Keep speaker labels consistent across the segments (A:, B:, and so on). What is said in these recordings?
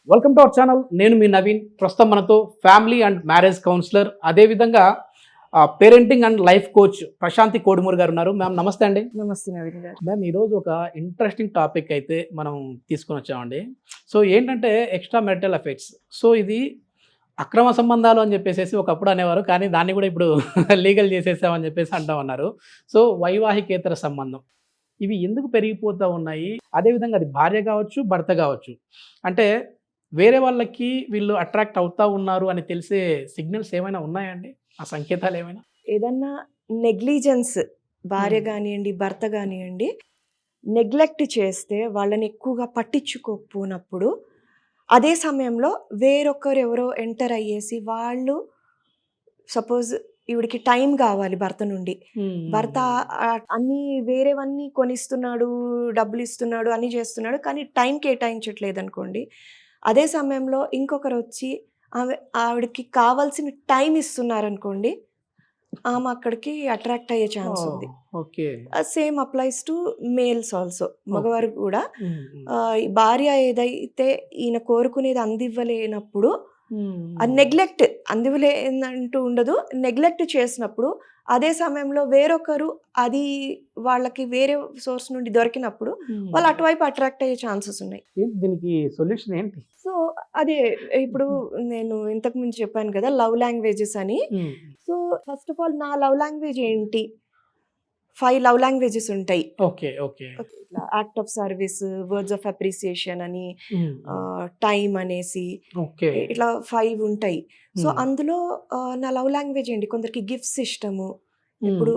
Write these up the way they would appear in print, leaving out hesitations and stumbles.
A: Welcome to our channel. నేను మీ నవీన్. ప్రస్తుతం మనతో ఫ్యామిలీ అండ్ మ్యారేజ్ కౌన్సిలర్, అదేవిధంగా parenting and life coach Prashanthi Kodumuru గారు ఉన్నారు. మ్యామ్ నమస్తే అండి.
B: నమస్తే నవీన్ గారు.
A: మ్యామ్ ఈరోజు ఒక ఇంట్రెస్టింగ్ టాపిక్ అయితే మనం తీసుకొని వచ్చామండి. సో ఏంటంటే ఎక్స్ట్రా మ్యారిటల్ అఫైర్స్. సో ఇది అక్రమ సంబంధాలు అని చెప్పేసి ఒకప్పుడు అనేవారు, కానీ దాన్ని కూడా ఇప్పుడు లీగల్ చేసేసామని చెప్పేసి అంటా ఉన్నారు. సో వైవాహికేతర సంబంధం ఇవి ఎందుకు పెరిగిపోతూ ఉన్నాయి? అదేవిధంగా అది భార్య కావచ్చు, భర్త కావచ్చు, అంటే వేరే వాళ్ళకి వీళ్ళు అట్రాక్ట్ అవుతా ఉన్నారు అని తెలిసే సిగ్నల్స్ ఏమైనా ఉన్నాయండి? ఆ సంకేతాలు ఏమైనా?
B: ఏదన్నా నెగ్లిజెన్స్, భార్య కానివ్వండి భర్త కానివ్వండి, నెగ్లెక్ట్ చేస్తే, వాళ్ళని ఎక్కువగా పట్టించుకోకపోయినప్పుడు, అదే సమయంలో వేరొకరు ఎవరో ఎంటర్ అయ్యేసి, వాళ్ళు సపోజ్ ఈవిడికి టైం కావాలి భర్త నుండి, భర్త అన్నీ వేరేవన్నీ కొనిస్తున్నాడు, డబ్బులు ఇస్తున్నాడు, అన్నీ చేస్తున్నాడు, కానీ టైం కేటాయించట్లేదు అనుకోండి. అదే సమయంలో ఇంకొకరు వచ్చి ఆవిడకి కావాల్సిన టైం ఇస్తున్నారనుకోండి, ఆమె అక్కడికి అట్రాక్ట్ అయ్యే ఛాన్స్ ఉంది. Same applies to males also. మగవారు కూడా భార్య ఏదైతే ఈయన కోరుకునేది అందివ్వలేనప్పుడు, అది నెగ్లెక్ట్, అందివ్వలేనంటూ ఉండదు, నెగ్లెక్ట్ చేసినప్పుడు, అదే సమయంలో వేరొకరు అది వాళ్ళకి వేరే సోర్స్ నుండి దొరికినప్పుడు వాళ్ళు అటువైపు అట్రాక్ట్ అయ్యే ఛాన్సెస్ ఉన్నాయి.
A: దీనికి సొల్యూషన్ ఏంటి?
B: సో అదే ఇప్పుడు నేను ఇంతకు ముందు చెప్పాను కదా, లవ్ లాంగ్వేజెస్ అని. సో ఫస్ట్ ఆఫ్ ఆల్ నా లవ్ లాంగ్వేజ్ ఏంటి? 5 లవ్ లాంగ్వేజెస్ ఉంటాయి. Act of service, words of appreciation అని, టైం అనేసి, ఇట్లా 5 ఉంటాయి. సో అందులో నా లవ్ లాంగ్వేజ్ ఏంటి? కొందరికి గిఫ్ట్స్ ఇష్టము. ఇప్పుడు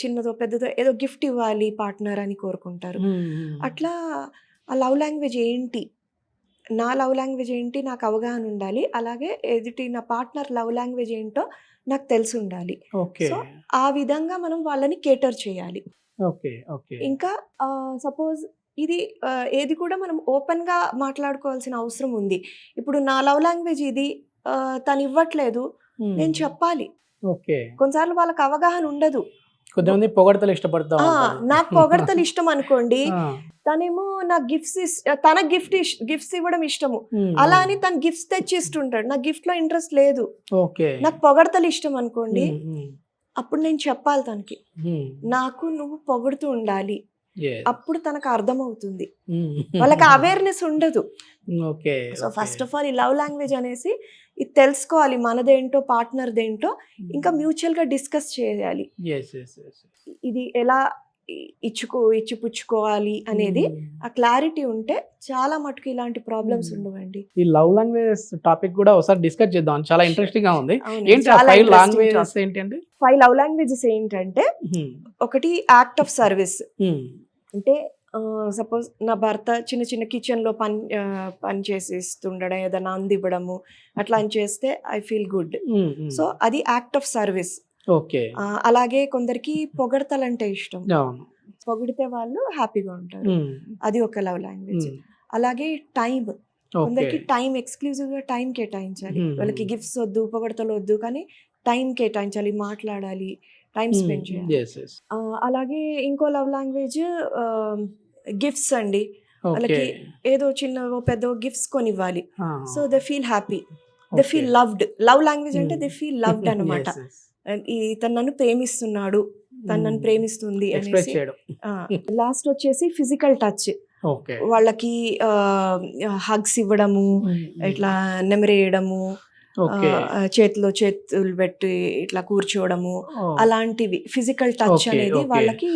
B: చిన్నదో పెద్దదో ఏదో గిఫ్ట్ ఇవ్వాలి పార్ట్నర్ అని కోరుకుంటారు. అట్లా ఆ లవ్ లాంగ్వేజ్ ఏంటి, నా లవ్ లాంగ్వేజ్ ఏంటి నాకు అవగాహన ఉండాలి. అలాగే ఎదుటి నా పార్ట్నర్ లవ్ లాంగ్వేజ్ ఏంటో నాకు తెలిసి ఉండాలి. సో ఆ విధంగా మనం వాళ్ళని కేటర్ చేయాలి. ఇంకా సపోజ్ ఇది ఏది కూడా మనం ఓపెన్ గా మాట్లాడుకోవాల్సిన అవసరం ఉంది. ఇప్పుడు నా లవ్ లాంగ్వేజ్ ఇది, తను ఇవ్వట్లేదు, నేను చెప్పాలి. కొన్నిసార్లు వాళ్ళకి అవగాహన ఉండదు.
A: కొంతమంది పొగడతలు ఇష్టపడతా,
B: నాకు పొగడతలు ఇష్టం అనుకోండి, తనేమో నాకు తన గిఫ్ట్స్ ఇవ్వడం ఇష్టము, అలా అని తను గిఫ్ట్స్ తెచ్చి ఇస్తుంటాడు, నాకు గిఫ్ట్ లో ఇంట్రెస్ట్ లేదు, నాకు పొగడతలు ఇష్టం అనుకోండి, అప్పుడు నేను చెప్పాలి తనకి, నాకు నువ్వు పొగుడుతూ ఉండాలి, అప్పుడు తనకు అర్థమవుతుంది. వాళ్ళకి అవేర్నెస్ ఉండదు. సో ఫస్ట్ ఆఫ్ ఆల్ ఈ లవ్ లాంగ్వేజ్ అనేసి ఇది తెలుసుకోవాలి, మనదేంటో పార్ట్నర్దేంటో, ఇంకా మ్యూచువల్ గా డిస్కస్ చేయాలి. ఇది ఎలా ఇచ్చిపుచ్చుకోవాలి అనేది ఆ క్లారిటీ ఉంటే చాలా మటుకు ఇలాంటి ప్రాబ్లమ్స్ ఉండవండి.
A: ఈ లవ్ లాంగ్వేజ్ టాపిక్ కూడా ఒకసారి డిస్కస్ చేద్దాం, చాలా ఇంట్రెస్టింగ్ గా ఉంది.
B: 5 లవ్ లాంగ్వేజెస్ ఏంటంటే, ఒకటి యాక్ట్ ఆఫ్ సర్వీస్. అంటే సపోజ్ నా భర్త చిన్న చిన్న కిచెన్ లో పని చేసిస్తుండడం, ఏదైనా అందివ్వడము అట్లా అని చేస్తే ఐ ఫీల్ గుడ్. సో అది యాక్ట్ ఆఫ్ సర్వీస్. అలాగే కొందరికి పొగడతలంటే ఇష్టం, పొగిడితే వాళ్ళు హ్యాపీగా ఉంటారు, అది ఒక లవ్ లాంగ్వేజ్. అలాగే టైం, కొందరికి టైం, ఎక్స్క్లూజివ్ గా టైం కేటాయించాలి. వాళ్ళకి గిఫ్ట్స్ వద్దు, పొగడతలు వద్దు, కానీ టైం కేటాయించాలి, మాట్లాడాలి, టైం స్పెండ్ చేయాలి. అలాగే ఇంకో లవ్ లాంగ్వేజ్ గిఫ్ట్స్ అండి. వాళ్ళకి ఏదో చిన్న పెద్ద గిఫ్ట్స్ కొనివ్వాలి. So they feel happy, they feel loved. Love language అంటే దే ఫీల్ లవ్డ్ అన్నమాట. తను నన్ను ప్రేమిస్తున్నాడు, తను నన్ను ప్రేమిస్తుంది అనేసి. లాస్ట్ వచ్చేసి ఫిజికల్ టచ్. వాళ్ళకి హగ్స్ ఇవ్వడము, ఇట్లా నెమరేయడము, చేతిలో చేతులు పెట్టి ఇట్లా కూర్చోవడము, అలాంటివి ఫిజికల్ టచ్ అనేది వాళ్ళకి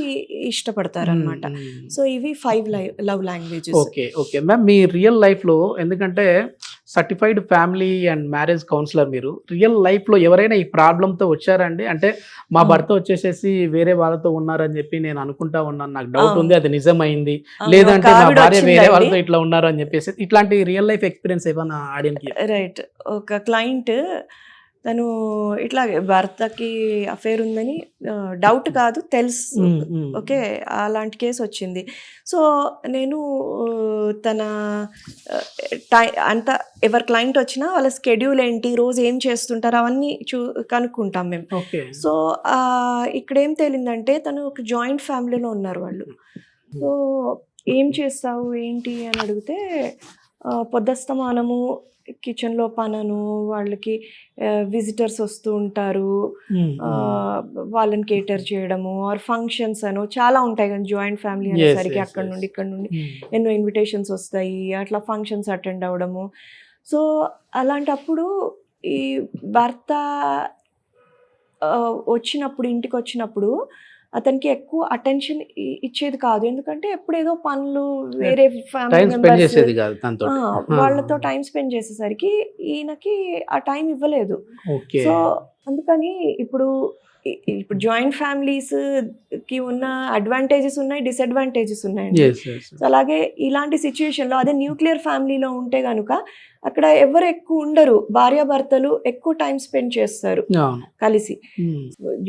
B: ఇష్టపడతారు అనమాట. సో ఇవి 5 లవ్ లాంగ్వేజెస్.
A: ఓకే మ్యామ్, మీ రియల్ లైఫ్ లో, ఎందుకంటే certified family and marriage counsellor మీరు, రియల్ లైఫ్ లో ఎవరైనా ఈ ప్రాబ్లమ్ తో వచ్చారండి? అంటే మా భర్త వచ్చేసేసి వేరే వాళ్ళతో ఉన్నారని చెప్పి నేను అనుకుంటా ఉన్నాను, నాకు డౌట్ ఉంది, అది నిజమైంది, లేదంటే మా భార్య వేరే వాళ్ళతో ఇట్లా ఉన్నారు అని చెప్పేసి, ఇట్లాంటి రియల్ లైఫ్ ఎక్స్పీరియన్స్ ఏమన్నా ఆడియన్స్?
B: రైట్. ఒక క్లయింట్, తను ఇట్లా భర్తకి అఫేర్ ఉందని డౌట్ కాదు, తెలుసు, ఓకే, అలాంటి కేసు వచ్చింది. సో నేను తన అంతా, ఎవరి క్లయింట్ వచ్చినా వాళ్ళ స్కెడ్యూల్ ఏంటి, రోజు ఏం చేస్తుంటారు, అవన్నీ కనుక్కుంటాం మేము. సో ఇక్కడ ఏం తేలిందంటే, తను ఒక జాయింట్ ఫ్యామిలీలో ఉన్నారు వాళ్ళు. సో ఏం చేస్తావు ఏంటి అని అడిగితే, పొద్దస్తమానము కిచెన్లో పనను, వాళ్ళకి విజిటర్స్ వస్తూ ఉంటారు, వాళ్ళని కేటర్ చేయడము, ఆర్ ఫంక్షన్స్ అను చాలా ఉంటాయి కదా. జాయింట్ ఫ్యామిలీ అనేసరికి అక్కడ నుండి ఇక్కడ నుండి ఎన్నో ఇన్విటేషన్స్ వస్తాయి, అట్లా ఫంక్షన్స్ అటెండ్ అవ్వడము. సో అలాంటప్పుడు ఈ భర్త వచ్చినప్పుడు, ఇంటికి వచ్చినప్పుడు అతనికి ఎక్కువ అటెన్షన్ ఇచ్చేది కాదు. ఎందుకంటే ఎప్పుడేదో పనులు, వేరే ఫ్యామిలీ మెంబర్స్ వాళ్ళతో టైం స్పెండ్ చేసేసరికి ఈయనకి ఆ టైం ఇవ్వలేదు. సో అందుకని ఇప్పుడు జాయింట్ ఫ్యామిలీస్ కి ఉన్న అడ్వాంటేజెస్ ఉన్నాయి, డిసడ్వాంటేజెస్ ఉన్నాయి. అలాగే ఇలాంటి సిచ్యుయేషన్లో అదే న్యూక్లియర్ ఫ్యామిలీలో ఉంటే కనుక అక్కడ ఎవరు ఎక్కువ ఉండరు, భార్యాభర్తలు ఎక్కువ టైం స్పెండ్ చేస్తారు కలిసి.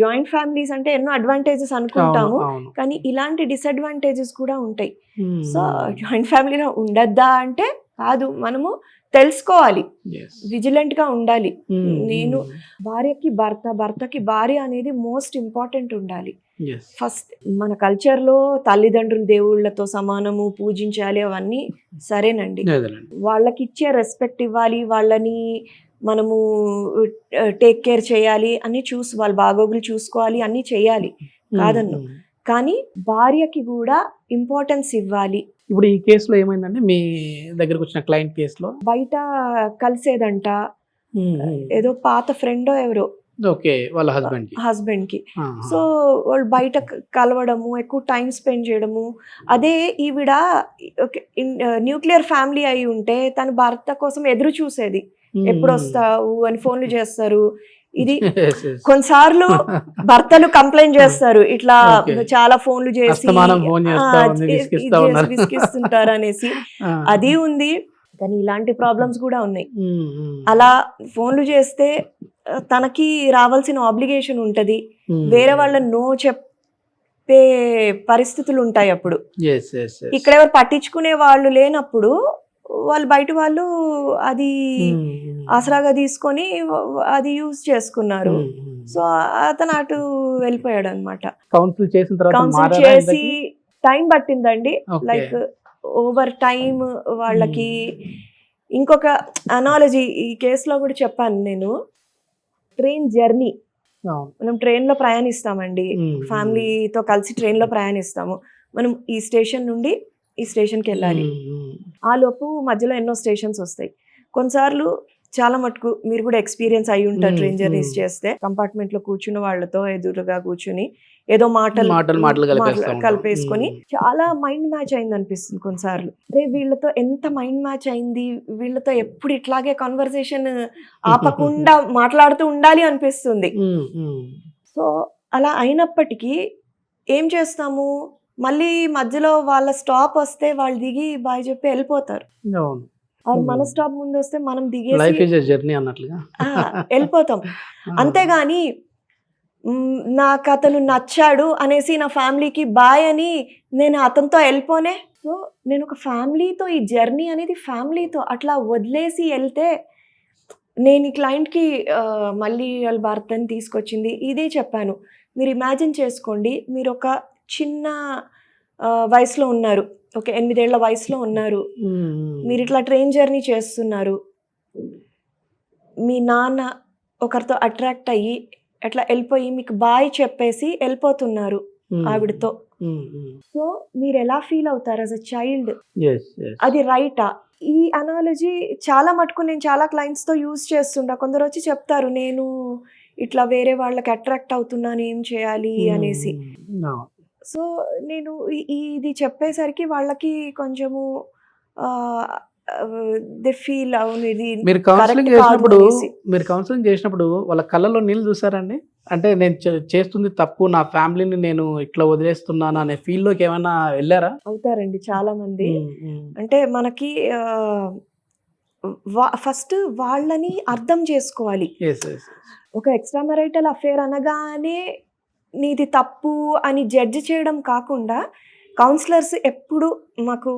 B: జాయింట్ ఫ్యామిలీస్ అంటే ఎన్నో అడ్వాంటేజెస్ అనుకుంటాము, కానీ ఇలాంటి డిసడ్వాంటేజెస్ కూడా ఉంటాయి. సో జాయింట్ ఫ్యామిలీలో ఉండద్దా అంటే కాదు, మనము తెలుసుకోవాలి, విజిలెంట్ గా ఉండాలి. నేను భార్యకి భర్త, భర్తకి భార్య అనేది మోస్ట్ ఇంపార్టెంట్ ఉండాలి. ఫస్ట్ మన కల్చర్ లో తల్లిదండ్రులు దేవుళ్ళతో సమానము, పూజించాలి, అవన్నీ సరేనండి. వాళ్ళకి ఇచ్చే రెస్పెక్ట్ ఇవ్వాలి, వాళ్ళని మనము టేక్ కేర్ చేయాలి, అన్ని వాళ్ళ బాగోగులు చూసుకోవాలి, అన్ని చేయాలి కాదన్ను. కానీ భార్యకి కూడా ఇంపార్టెన్స్ ఇవ్వాలి.
A: ఇప్పుడు ఈ కేసులో ఏమైందంటే, మీ దగ్గరకు వచ్చిన క్లయింట్ కేసులో
B: బయట కలిసేదంట, ఏదో పాత ఫ్రెండో ఎవరో,
A: ఓకే, వాళ్ళ హస్బెండ్ కి.
B: సో వాళ్ళు బయట కలవడము, ఎక్కువ టైం స్పెండ్ చేయడము. అదే ఈవిడ న్యూక్లియర్ ఫ్యామిలీ అయి ఉంటే తన భర్త కోసం ఎదురు చూసేది, ఎప్పుడు వస్తావు అని ఫోన్లు చేస్తారు. ఇది కొన్నిసార్లు భర్తలు కంప్లైంట్ చేస్తారు, ఇట్లా చాలా ఫోన్లు చేసి విసిగిస్తుంటారు అనేసి. అది ఉంది, కానీ ఇలాంటి ప్రాబ్లమ్స్ కూడా ఉన్నాయి. అలా ఫోన్లు చేస్తే తనకి రావాల్సిన ఆబ్లిగేషన్ ఉంటది, వేరే వాళ్ళ నో చెప్పే పరిస్థితులు ఉంటాయి. అప్పుడు ఇక్కడ ఎవరు పట్టించుకునే వాళ్ళు లేనప్పుడు వాళ్ళు బయట వాళ్ళు అది ఆసరాగా తీసుకొని అది యూజ్ చేసుకున్నారు. సో అతను అటు వెళ్ళిపోయాడు అనమాట. కౌన్సిల్ చేసి టైం పట్టిందండి, లైక్ ఓవర్ టైం వాళ్ళకి. ఇంకొక అనాలజీ ఈ కేసులో కూడా చెప్పాను నేను, ట్రైన్ జర్నీ. మనం ట్రైన్ లో ప్రయాణిస్తామండి, ఫ్యామిలీతో కలిసి ట్రైన్ లో ప్రయాణిస్తాము. మనం ఈ స్టేషన్ నుండి ఈ స్టేషన్కి వెళ్ళాలి, ఆ లోపు మధ్యలో ఎన్నో స్టేషన్స్ వస్తాయి. కొన్నిసార్లు చాలా మటుకు మీరు కూడా ఎక్స్పీరియన్స్ అయి ఉంటారు, ట్రైన్ జర్నీస్ చేస్తే కంపార్ట్మెంట్ లో కూర్చున్న వాళ్ళతో ఎదురుగా కూర్చుని ఏదో మాటలు కలిపేసుకొని చాలా మైండ్ మ్యాచ్ అయింది అనిపిస్తుంది కొన్నిసార్లు. అరే వీళ్ళతో ఎంత మైండ్ మ్యాచ్ అయింది, వీళ్ళతో ఎప్పుడు ఇట్లాగే కాన్వర్సేషన్ ఆపకుండా మాట్లాడుతూ ఉండాలి అనిపిస్తుంది. సో అలా అయినప్పటికీ ఏం చేస్తాము, మళ్ళీ మధ్యలో వాళ్ళ స్టాప్ వస్తే వాళ్ళు దిగి బాయ్ చెప్పి వెళ్ళిపోతారు. మన స్టాప్ ముందు వస్తే మనం దిగేసి వెళ్ళిపోతాం. అంతేగాని నాకు అతను నచ్చాడు అనేసి నా ఫ్యామిలీకి బాయ్ అని నేను అతనితో వెళ్ళిపోనే. సో నేను ఒక ఫ్యామిలీతో ఈ జర్నీ అనేది ఫ్యామిలీతో అట్లా వదిలేసి వెళ్తే, నేను ఈ క్లయింట్కి మళ్ళీ వాళ్ళ భర్తని తీసుకొచ్చింది ఇదే చెప్పాను. మీరు ఇమాజిన్ చేసుకోండి, మీరు ఒక చిన్న వయసులో ఉన్నారు, ఒక 8 ఏళ్ల వయసులో ఉన్నారు, మీరు ఇట్లా ట్రైన్ జర్నీ చేస్తున్నారు, మీ నాన్న ఒకరితో అట్రాక్ట్ అయ్యి అట్లా వెళ్ళిపోయి మీకు బాయ్ చెప్పేసి వెళ్ళిపోతున్నారు ఆవిడతో. సో మీరు ఎలా ఫీల్ అవుతారు యాజ్ అ చైల్డ్? అది రైటా? ఈ అనాలజీ చాలా మటుకు నేను చాలా క్లయింట్స్ తో యూజ్ చేస్తుంటా. కొందరు వచ్చి చెప్తారు, నేను ఇట్లా వేరే వాళ్ళకి అట్రాక్ట్ అవుతున్నాను, ఏం చేయాలి అనేసి. సో నేను ఇది చెప్పేసరికి వాళ్ళకి కొంచెము దే ఫీల్ అవును ఇది.
A: మీరు కౌన్సిలింగ్ చేసినప్పుడు వాళ్ళ కళ్ళలో నీళ్ళు చూసారండి? అంటే నేను చేస్తుంది తప్పు, నా ఫ్యామిలీని నేను ఇట్లా వదిలేస్తున్నాను అనే ఫీల్ లోకి ఏమైనా వెళ్ళారా?
B: అవుతారండి చాలా మంది. అంటే మనకి ఫస్ట్ వాళ్ళని అర్థం చేసుకోవాలి. ఒక ఎక్స్ట్రా మ్యారిటల్ అఫేర్ అనగానే నీది తప్పు అని జడ్జి చేయడం కాకుండా, కౌన్సిలర్స్ ఎప్పుడు మాకు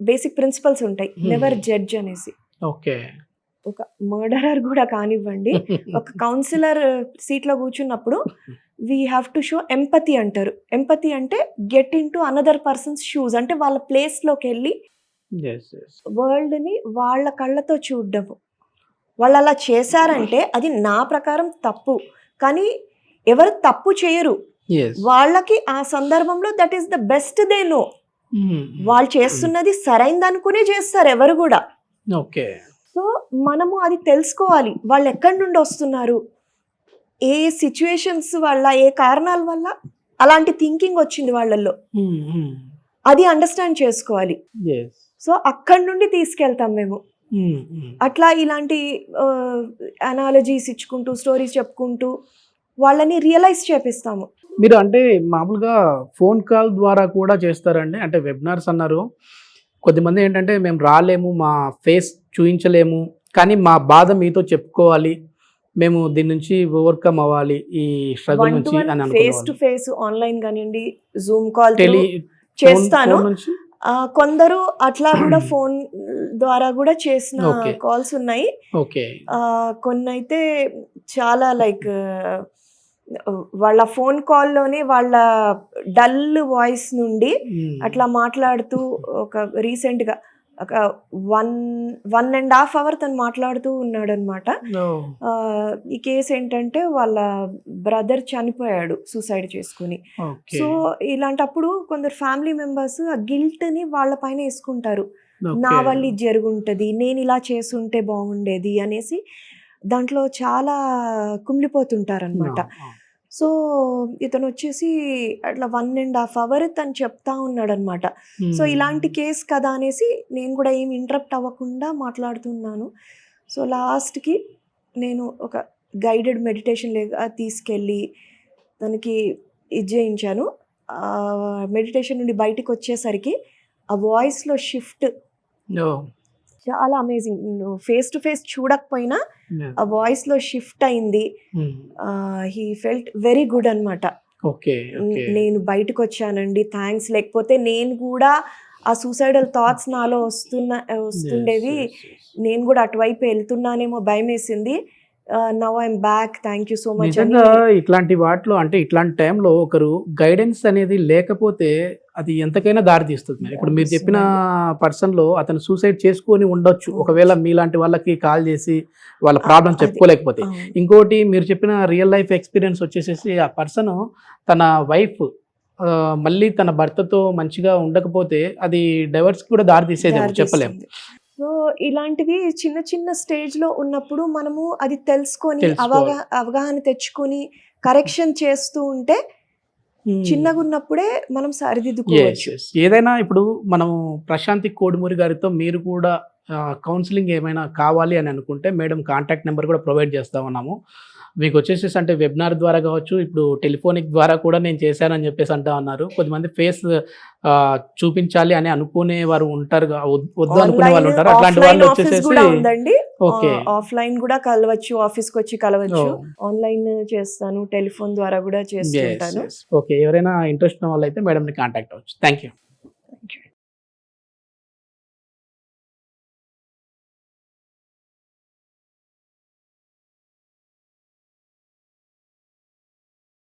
B: బేసిక్ ప్రిన్సిపల్స్ ఉంటాయి, నెవర్ జడ్జ్ అనేసి.
A: ఓకే,
B: ఒక మర్డరర్ కూడా కానివ్వండి, ఒక కౌన్సిలర్ సీట్లో కూర్చున్నప్పుడు we have to show empathy అంటారు. ఎంపతి అంటే get in to another persons shoes, అంటే వాళ్ళ ప్లేస్లోకి వెళ్ళి
A: Yes, yes.
B: వరల్డ్ని వాళ్ళ కళ్ళతో చూడడము. వాళ్ళు అలా చేశారంటే అది నా ప్రకారం తప్పు. కానీ ఎవరు తప్పు చేయరు.
A: Yes.
B: వాళ్ళకి ఆ సందర్భంలో that is the best they know. వాళ్ళు చేస్తున్నది సరైంది అనుకునే చేస్తారు ఎవరు కూడా.
A: ఓకే.
B: సో మనము అది తెలుసుకోవాలి, వాళ్ళు ఎక్కడి నుండి వస్తున్నారు, ఏ సిచ్యువేషన్స్ వల్ల, ఏ కారణాల వల్ల అలాంటి థింకింగ్ వచ్చింది వాళ్ళల్లో, అది అండర్స్టాండ్ చేసుకోవాలి.
A: Yes.
B: సో అక్కడి నుండి తీసుకెళ్తాం మేము. అట్లా ఇలాంటి అనాలజీస్ ఇచ్చుకుంటూ, స్టోరీస్ చెప్పుకుంటూ వాళ్ళని రియలైజ్ చేపిస్తాము.
A: మీరు అంటే మామూలుగా ఫోన్ కాల్ ద్వారా కూడా చేస్తారండి? అంటే వెబినార్స్ అన్నారు, కొద్దిమంది ఏంటంటే మేము రాలేము, మా ఫేస్ చూపించలేము, కానీ మా బాధ మీతో చెప్పుకోవాలి, మేము దీని నుంచి ఓవర్కమ్ అవ్వాలి ఈ స్ట్రగుల్ నుంచి అని
B: ఫేస్ టు ఫేస్, ఆన్లైన్ కానివ్వండి, జూమ్ కాల్
A: టెలి
B: చేస్తాను.
A: నుంచి
B: కొందరు అట్లా కూడా ఫోన్ ద్వారా కూడా చేసిన
A: Okay.
B: కాల్స్ ఉన్నాయి.
A: ఓకే.
B: కొన్ని అయితే చాలా లైక్ వాళ్ళ ఫోన్ కాల్లోనే వాళ్ళ డల్ వాయిస్ నుండి అట్లా మాట్లాడుతూ ఒక రీసెంట్గా ఒక 1.5 hour తను మాట్లాడుతూ ఉన్నాడు అనమాట. ఈ కేసు ఏంటంటే వాళ్ళ బ్రదర్ చనిపోయాడు సూసైడ్ చేసుకుని. సో ఇలాంటప్పుడు కొందరు ఫ్యామిలీ మెంబర్స్ ఆ గిల్ట్ని వాళ్ళ పైన వేసుకుంటారు. నా వల్ల ఇది జరుగుంటుంది, నేను ఇలా చేసుంటే బాగుండేది అనేసి దాంట్లో చాలా కుమిలిపోతుంటారు అనమాట. సో ఇతను వచ్చేసి అట్లా 1.5 hour తను చెప్తా ఉన్నాడు అనమాట. సో ఇలాంటి కేసు కదా అనేసి నేను కూడా ఏం ఇంటరప్ట్ అవ్వకుండా మాట్లాడుతున్నాను. సో లాస్ట్కి నేను ఒక గైడెడ్ మెడిటేషన్ తీసుకెళ్ళి తనకి ఇది చేయించాను. మెడిటేషన్ నుండి బయటికి వచ్చేసరికి ఆ వాయిస్లో షిఫ్ట్ చాలా అమేజింగ్. ఫేస్ టు ఫేస్ చూడకపోయినా ఆ వాయిస్ లో షిఫ్ట్ అయింది. హీ ఫెల్ట్ వెరీ గుడ్ అనమాట. నేను బయటకు వచ్చానండి, థ్యాంక్స్, లేకపోతే నేను కూడా ఆ సూసైడల్ థాట్స్ నాలో వస్తుండేవి, నేను కూడా అటువైపు వెళ్తున్నానేమో భయం వేసింది, now I'm back, thank you so much.
A: నిజంగా ఇట్లాంటి వాటిలో అంటే ఇట్లాంటి టైంలో ఒకరు గైడెన్స్ అనేది లేకపోతే అది ఎంతకైనా దారి తీస్తుంది. ఇప్పుడు మీరు చెప్పిన పర్సన్లో అతను సూసైడ్ చేసుకొని ఉండొచ్చు, ఒకవేళ మీలాంటి వాళ్ళకి కాల్ చేసి వాళ్ళ ప్రాబ్లం చెప్పుకోలేకపోతే. ఇంకోటి మీరు చెప్పిన రియల్ లైఫ్ ఎక్స్పీరియన్స్ వచ్చేసేసి ఆ పర్సన్ తన వైఫ్ మళ్ళీ తన భర్తతో మంచిగా ఉండకపోతే అది డైవర్స్కి కూడా దారి తీసేది చెప్పలేము.
B: సో ఇలాంటివి చిన్న చిన్న స్టేజ్లో ఉన్నప్పుడు మనము అది తెలుసుకొని అవగాహన తెచ్చుకొని కరెక్షన్ చేస్తూ ఉంటే చిన్నగా ఉన్నప్పుడే మనం సరిదిద్దుకోవచ్చు.
A: ఏదైనా ఇప్పుడు మనము ప్రశాంతి కోడిమూరి గారితో మీరు కూడా కౌన్సిలింగ్ ఏమైనా కావాలి అని అనుకుంటే మేడం కాంటాక్ట్ నెంబర్ కూడా ప్రొవైడ్ చేస్తా ఉన్నాము. మీకు వచ్చేసేసి అంటే వెబినార్ ద్వారా కావచ్చు, ఇప్పుడు టెలిఫోనిక్ ద్వారా కూడా నేను చేశానని చెప్పేసి అంటా ఉన్నారు. కొద్దిమంది ఫేస్ చూపించాలి అని అనుకునే వారు ఉంటారు, వద్దు అనుకునే వాళ్ళు ఉంటారు. అట్లాంటి వాళ్ళు వచ్చేసేసి
B: ఆఫ్లైన్ కూడా కలవచ్చు, ఆఫీస్కి వచ్చి కలవచ్చు, ఆన్లైన్ చేస్తాను, టెలిఫోన్ ద్వారా కూడా చేస్తుంటాను.
A: ఓకే, ఎవరైనా ఇంట్రెస్ట్ ఉన్న వాళ్ళు అయితే మేడంని కాంటాక్ట్ అవ్వచ్చు. Thank you.